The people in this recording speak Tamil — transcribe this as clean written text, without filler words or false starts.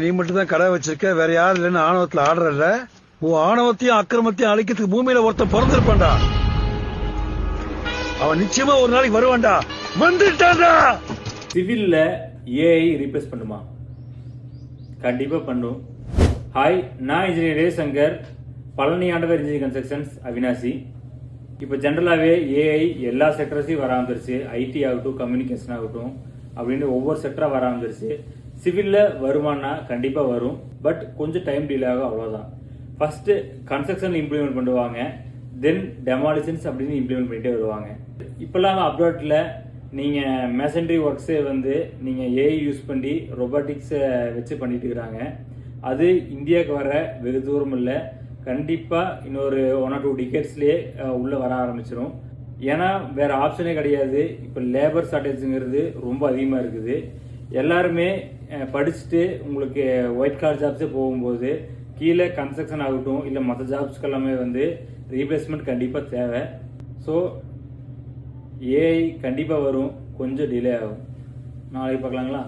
நீ மட்டும் தான் கடை வச்சிருக்க, வேற யாரும் இல்லைன்னு ஆணவத்துல ஆடுறல்ல. உன் ஆணவத்தையும் அக்கிரமத்தையும் அழிக்கிறதுக்கு பூமியில ஒருத்தன் பிறந்திருப்பான்டா. அவன் நிச்சயமா ஒரு நாளைக்கு வருவான்டா. வந்துட்டான்டா. சிவில்ல ஏஐ ரீப்ளேஸ் பண்ணுமா? கண்டிப்பா பண்ணும். ஹாய், நான் இன்ஜினியர் சங்கர், பழனி ஆண்டவர் இன்ஜினியரிங் கன்ஸ்ட்ரக்ஷன்ஸ், அவினாசி. இப்போ ஜென்ரலாகவே ஏஐ எல்லா செக்டர்ஸையும் வர ஆரம்பிச்சிருச்சு. ஐடி ஆகட்டும், கம்யூனிகேஷன் ஆகட்டும் அப்படின்னு ஒவ்வொரு செக்டராக வர ஆரம்பிச்சிருச்சு. சிவிலில் வருமானா கண்டிப்பாக வரும், பட் கொஞ்சம் டைம் டிலே ஆகும், அவ்வளோதான். ஃபர்ஸ்ட் கன்ஸ்ட்ரக்ஷன் இம்ப்ளிமெண்ட் பண்ணுவாங்க, தென் டெமாலிஷன்ஸ் அப்படின்னு இம்ப்ளிமெண்ட் பண்ணிட்டே வருவாங்க. இப்போல்லாம் அப்ராட்டில் நீங்கள் மேசன்ட்ரி ஒர்க்ஸே வந்து நீங்கள் ஏஐ யூஸ் பண்ணி ரொபாட்டிக்ஸை வச்சு பண்ணிட்டு இருக்கிறாங்க. அது இந்தியாவுக்கு வர வெகு தூரம் இல்லை, கண்டிப்பாக இன்னொரு 1 or 2 டிகேட்ஸ்லேயே உள்ளே வர ஆரம்பிச்சிடும். ஏன்னா வேறு ஆப்ஷனே கிடையாது. இப்போ லேபர் ஷார்ட்டேஜுங்கிறது ரொம்ப அதிகமாக இருக்குது. எல்லாருமே படிச்சுட்டு உங்களுக்கு ஒயிட் காலர் ஜாப்ஸே போகும்போது கீழே கன்ஸ்ட்ரக்ஷன் ஆகட்டும் இல்லை மற்ற ஜாப்ஸ்க்கு எல்லாமே வந்து ரீப்ளேஸ்மெண்ட் கண்டிப்பாக தேவை. ஸோ ஏஐ கண்டிப்பாக வரும், கொஞ்சம் டிலே ஆகும். நாளைக்கு பார்க்கலாங்களா?